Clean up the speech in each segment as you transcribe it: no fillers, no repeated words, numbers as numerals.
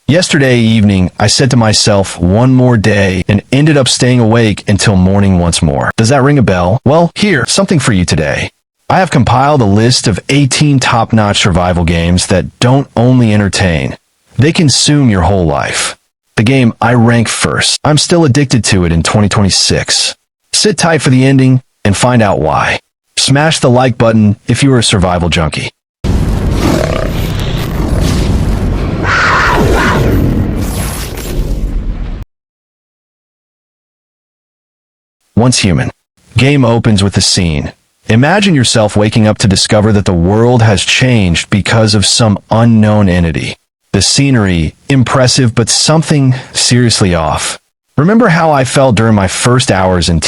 Yesterday evening, I said to myself, one more day, and ended up staying awake until morning once more. Does that ring a bell? Well, here, something for you today. I have compiled a list of 18 top-notch survival games that don't only entertain, they consume your whole life. The game I rank first. I'm still addicted to it in 2026. Sit tight for the ending and find out why. Smash the like button if you are a survival junkie. Once human. Game opens with a scene. Imagine yourself waking up to discover that the world has changed because of some unknown entity. The scenery, impressive, but something seriously off. Remember how I felt during my first hours in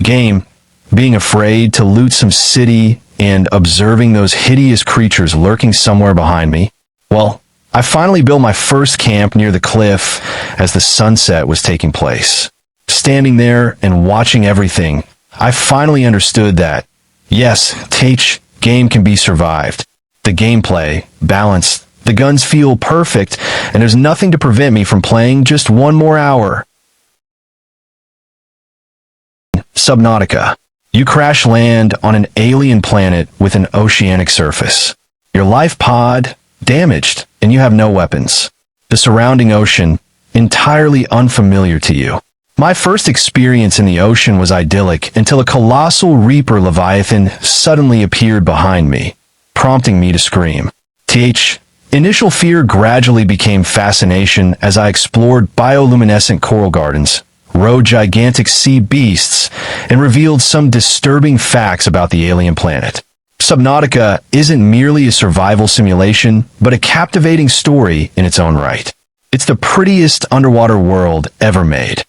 game, being afraid to loot some city and observing those hideous creatures lurking somewhere behind me? Well, I finally built my first camp near the cliff as the sunset was taking place. Standing there and watching everything, I finally understood that, yes, game can be survived. The gameplay, balanced, the guns feel perfect, and there's nothing to prevent me from playing just one more hour. Subnautica. You crash land on an alien planet with an oceanic surface. Your life pod damaged, and you have no weapons. The surrounding ocean entirely unfamiliar to you. My first experience in the ocean was idyllic until a colossal reaper leviathan suddenly appeared behind me, prompting me to scream. Initial fear gradually became fascination as I explored bioluminescent coral gardens, rode gigantic sea beasts, and revealed some disturbing facts about the alien planet. Subnautica isn't merely a survival simulation, but a captivating story in its own right. It's the prettiest underwater world ever made.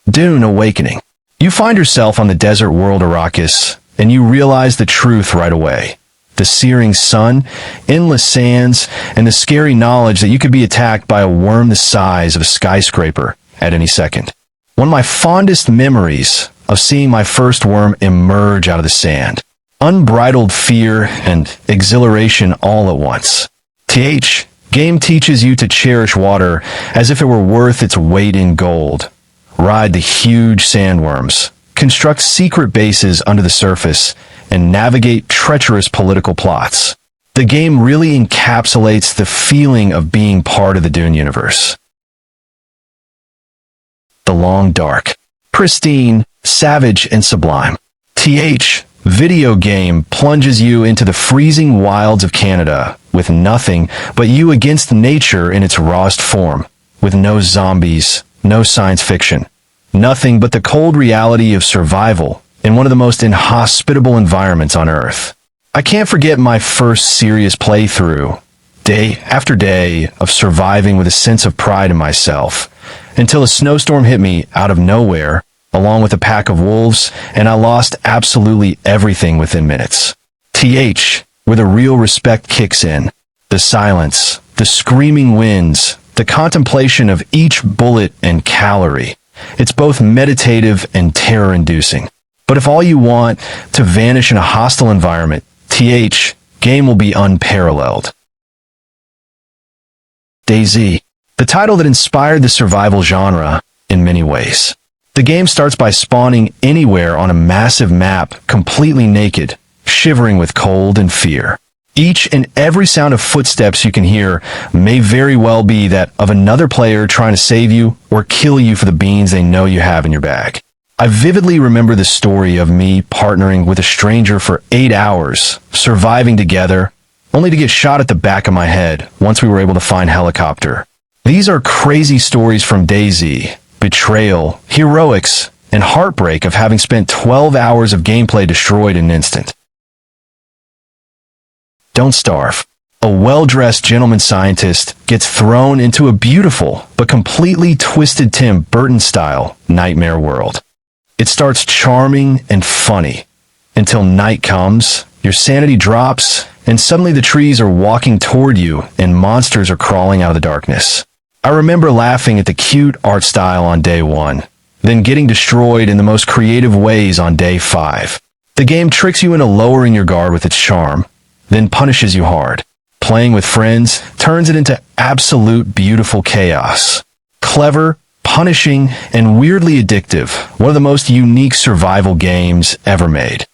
Dune Awakening. You find yourself on the desert world Arrakis, and you realize the truth right away. The searing sun, endless sands, and the scary knowledge that you could be attacked by a worm the size of a skyscraper at any second. One of my fondest memories of seeing my first worm emerge out of the sand. Unbridled fear and exhilaration all at once. Game teaches you to cherish water as if it were worth its weight in gold. Ride the huge sandworms, construct secret bases under the surface, and navigate treacherous political plots. The game really encapsulates the feeling of being part of the Dune universe. The Long Dark. Pristine, savage, and sublime. Video game plunges you into the freezing wilds of Canada with nothing but you against nature in its rawest form, with no zombies, no science fiction, nothing but the cold reality of survival in one of the most inhospitable environments on Earth. I can't forget my first serious playthrough, day after day of surviving with a sense of pride in myself, until a snowstorm hit me out of nowhere, along with a pack of wolves, and I lost absolutely everything within minutes. Where the real respect kicks in. The silence, the screaming winds, the contemplation of each bullet and calorie. It's both meditative and terror-inducing. But if all you want to vanish in a hostile environment, game will be unparalleled. DayZ. The title that inspired the survival genre in many ways. The game starts by spawning anywhere on a massive map, completely naked, shivering with cold and fear. Each and every sound of footsteps you can hear may very well be that of another player trying to save you or kill you for the beans they know you have in your bag. I vividly remember the story of me partnering with a stranger for 8 hours, surviving together, only to get shot at the back of my head once we were able to find helicopter. These are crazy stories from DayZ, betrayal, heroics, and heartbreak of having spent 12 hours of gameplay destroyed in an instant. Don't Starve. A well-dressed gentleman scientist gets thrown into a beautiful but completely twisted Tim Burton-style nightmare world. It starts charming and funny, until night comes, your sanity drops, and suddenly the trees are walking toward you and monsters are crawling out of the darkness. I remember laughing at the cute art style on day 1, then getting destroyed in the most creative ways on day 5. The game tricks you into lowering your guard with its charm, then punishes you hard. playing with friends turns it into absolute beautiful chaos. Clever, punishing, and weirdly addictive, one of the most unique survival games ever made.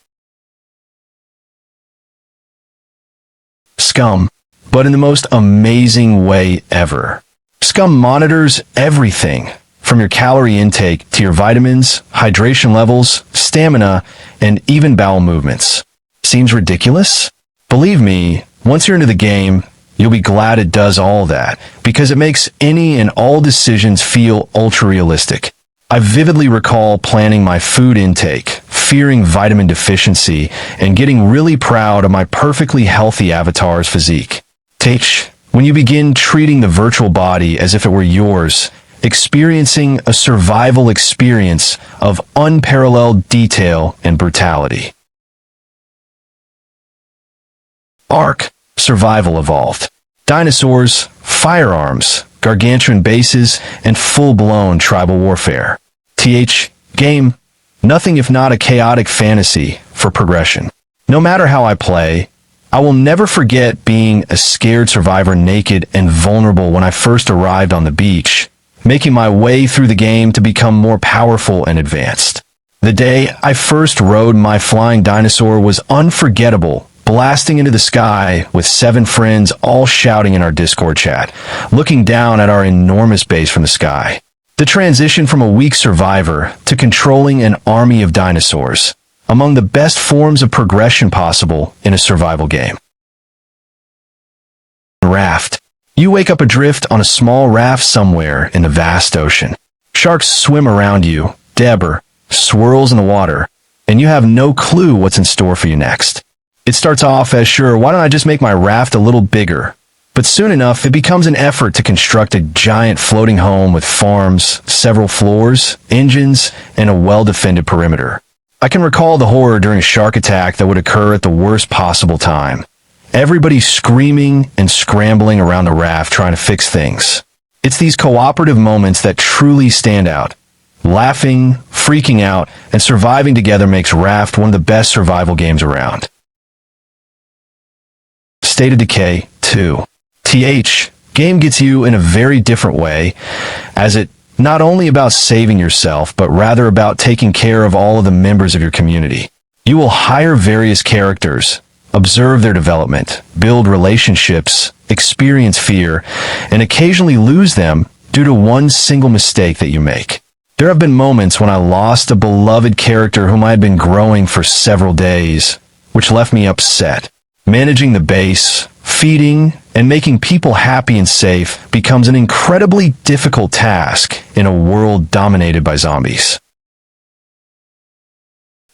Scum, but in the most amazing way ever. Scum monitors everything, from your calorie intake to your vitamins, hydration levels, stamina, and even bowel movements. Seems ridiculous? Believe me, once you're into the game, you'll be glad it does all that, because it makes any and all decisions feel ultra-realistic. I vividly recall planning my food intake, fearing vitamin deficiency, and getting really proud of my perfectly healthy avatar's physique. When you begin treating the virtual body as if it were yours, experiencing a survival experience of unparalleled detail and brutality. Ark, Survival Evolved. Dinosaurs, firearms, gargantuan bases, and full-blown tribal warfare. Game, nothing if not a chaotic fantasy for progression. No matter how I play, I will never forget being a scared survivor naked and vulnerable when I first arrived on the beach, making my way through the game to become more powerful and advanced. The day I first rode my flying dinosaur was unforgettable, blasting into the sky with 7 friends all shouting in our Discord chat, looking down at our enormous base from the sky. The transition from a weak survivor to controlling an army of dinosaurs, among the best forms of progression possible in a survival game. Raft. You wake up adrift on a small raft somewhere in the vast ocean. Sharks swim around you, debris swirls in the water, and you have no clue what's in store for you next. It starts off as, sure, why don't I just make my raft a little bigger? But soon enough, it becomes an effort to construct a giant floating home with farms, several floors, engines, and a well-defended perimeter. I can recall the horror during a shark attack that would occur at the worst possible time. Everybody screaming and scrambling around the raft trying to fix things. It's these cooperative moments that truly stand out. Laughing, freaking out, and surviving together makes Raft one of the best survival games around. State of Decay 2. Game gets you in a very different way, as it not only about saving yourself, but rather about taking care of all of the members of your community. You will hire various characters, observe their development, build relationships, experience fear, and occasionally lose them due to one single mistake that you make. There have been moments when I lost a beloved character whom I had been growing for several days, which left me upset. Managing the base, feeding, and making people happy and safe becomes an incredibly difficult task in a world dominated by zombies.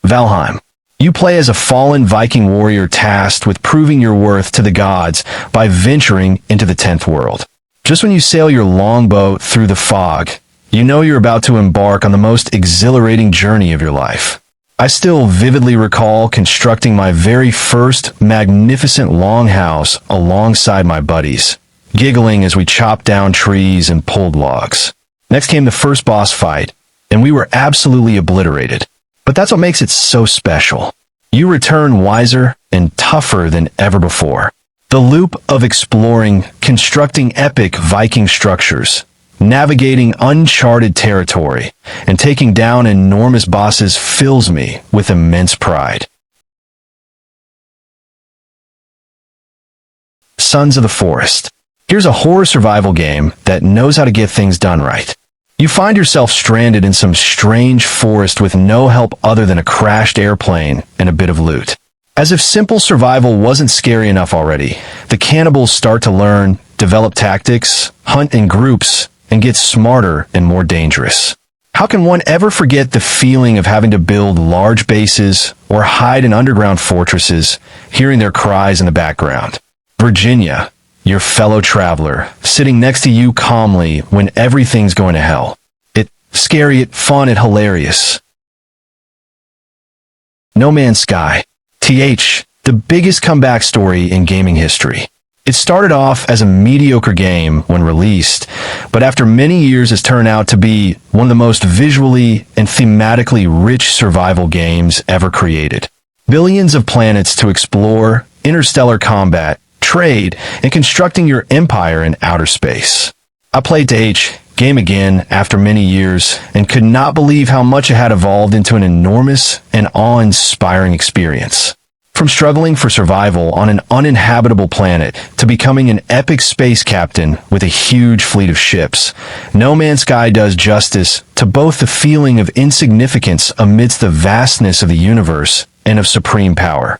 Valheim. You play as a fallen Viking warrior tasked with proving your worth to the gods by venturing into the 10th world. Just when you sail your longboat through the fog, you know you're about to embark on the most exhilarating journey of your life. I still vividly recall constructing my very first magnificent longhouse alongside my buddies, giggling as we chopped down trees and pulled logs. Next came the first boss fight, and we were absolutely obliterated. But that's what makes it so special. You return wiser and tougher than ever before. The loop of exploring, constructing epic Viking structures, navigating uncharted territory, and taking down enormous bosses fills me with immense pride. Sons of the Forest. Here's a horror survival game that knows how to get things done right. You find yourself stranded in some strange forest with no help other than a crashed airplane and a bit of loot. As if simple survival wasn't scary enough already, the cannibals start to learn, develop tactics, hunt in groups, and get smarter and more dangerous. How can one ever forget the feeling of having to build large bases or hide in underground fortresses, hearing their cries in the background? Virginia, your fellow traveler, sitting next to you calmly when everything's going to hell. It's scary, it's fun, it's hilarious. No Man's Sky. The biggest comeback story in gaming history. It started off as a mediocre game when released, but after many years has turned out to be one of the most visually and thematically rich survival games ever created. Billions of planets to explore, interstellar combat, trade, and constructing your empire in outer space. I played DayZ game again after many years and could not believe how much it had evolved into an enormous and awe-inspiring experience. From struggling for survival on an uninhabitable planet to becoming an epic space captain with a huge fleet of ships, No Man's Sky does justice to both the feeling of insignificance amidst the vastness of the universe and of supreme power.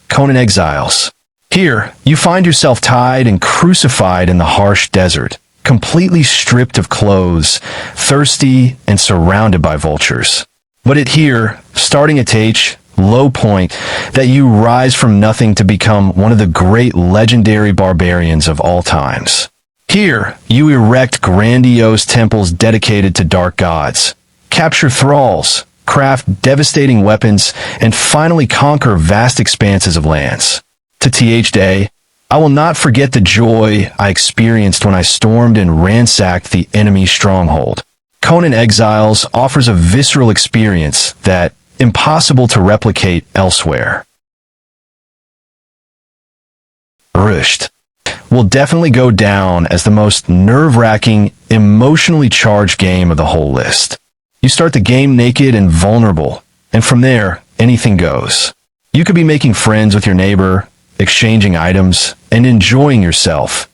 Conan Exiles. Here, you find yourself tied and crucified in the harsh desert, completely stripped of clothes, thirsty and surrounded by vultures. But it here, starting at DayZ, low point, that you rise from nothing to become one of the great legendary barbarians of all times. Here, you erect grandiose temples dedicated to dark gods, capture thralls, craft devastating weapons, and finally conquer vast expanses of lands. To DayZ Day, I will not forget the joy I experienced when I stormed and ransacked the enemy stronghold. Conan Exiles offers a visceral experience that impossible to replicate elsewhere. Raft will definitely go down as the most nerve-wracking, emotionally charged game of the whole list. You start the game naked and vulnerable, and from there, anything goes. You could be making friends with your neighbor, exchanging items, and enjoying yourself,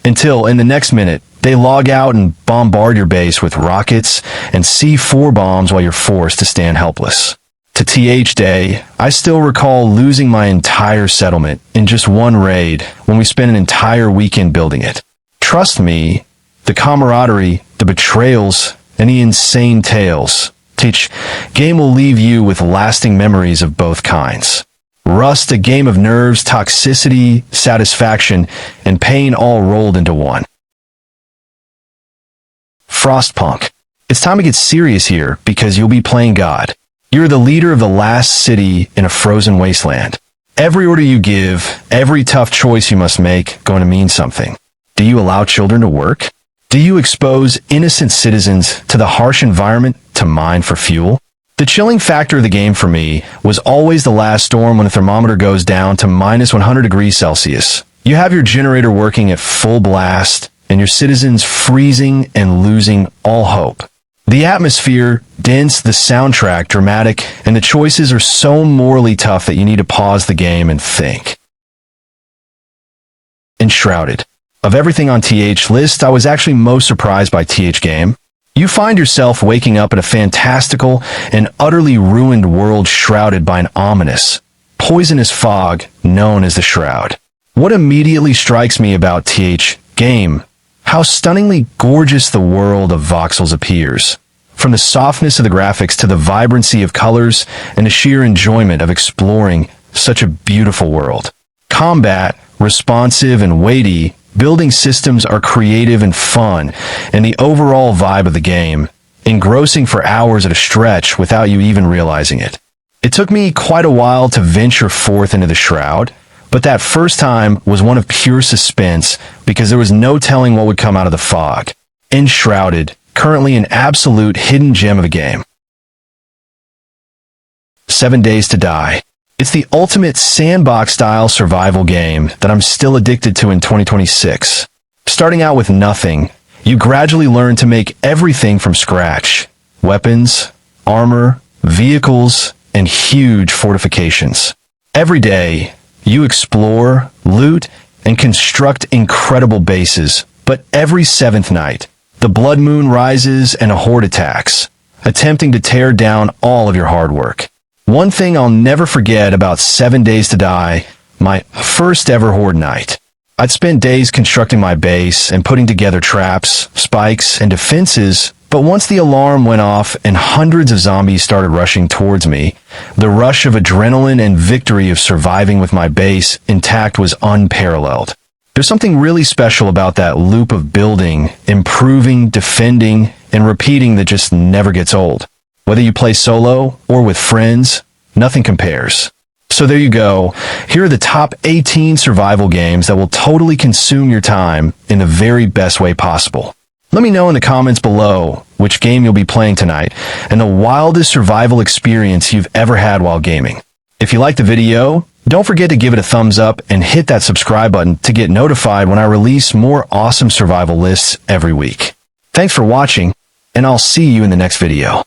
until in the next minute, they log out and bombard your base with rockets and C4 bombs while you're forced to stand helpless. To DayZ Day, I still recall losing my entire settlement in just one raid when we spent an entire weekend building it. Trust me, the camaraderie, the betrayals, and the insane tales. DayZ game will leave you with lasting memories of both kinds. Rust, a game of nerves, toxicity, satisfaction, and pain all rolled into one. Frostpunk. It's time to get serious here because you'll be playing God. You're the leader of the last city in a frozen wasteland. Every order you give, every tough choice you must make, going to mean something. Do you allow children to work? Do you expose innocent citizens to the harsh environment to mine for fuel? The chilling factor of the game for me was always the last storm when the thermometer goes down to minus 100 degrees Celsius. You have your generator working at full blast, and your citizens freezing and losing all hope. The atmosphere, dense, the soundtrack, dramatic, and the choices are so morally tough that you need to pause the game and think. Enshrouded. Of everything on DayZ list, I was actually most surprised by DayZ game. You find yourself waking up in a fantastical and utterly ruined world shrouded by an ominous, poisonous fog known as the Shroud. What immediately strikes me about DayZ game, how stunningly gorgeous the world of voxels appears. From the softness of the graphics to the vibrancy of colors and the sheer enjoyment of exploring such a beautiful world. Combat, responsive and weighty, building systems are creative and fun, and the overall vibe of the game, engrossing for hours at a stretch without you even realizing it. It took me quite a while to venture forth into the Shroud, but that first time was one of pure suspense because there was no telling what would come out of the fog. Enshrouded, currently an absolute hidden gem of a game. 7 Days to Die. It's the ultimate sandbox-style survival game that I'm still addicted to in 2026. Starting out with nothing, you gradually learn to make everything from scratch. Weapons, armor, vehicles, and huge fortifications. Every day, you explore, loot, and construct incredible bases, but every seventh night, the blood moon rises and a horde attacks, attempting to tear down all of your hard work. One thing I'll never forget about 7 Days to Die, my first ever horde night. I'd spent days constructing my base and putting together traps, spikes, and defenses, but once the alarm went off and hundreds of zombies started rushing towards me, the rush of adrenaline and victory of surviving with my base intact was unparalleled. There's something really special about that loop of building, improving, defending, and repeating that just never gets old. Whether you play solo or with friends, nothing compares. So there you go. Here are the top 18 survival games that will totally consume your time in the very best way possible. Let me know in the comments below which game you'll be playing tonight and the wildest survival experience you've ever had while gaming. If you liked the video, Don't forget to give it a thumbs up and hit that subscribe button to get notified when I release more awesome survival lists every week. Thanks for watching, and I'll see you in the next video.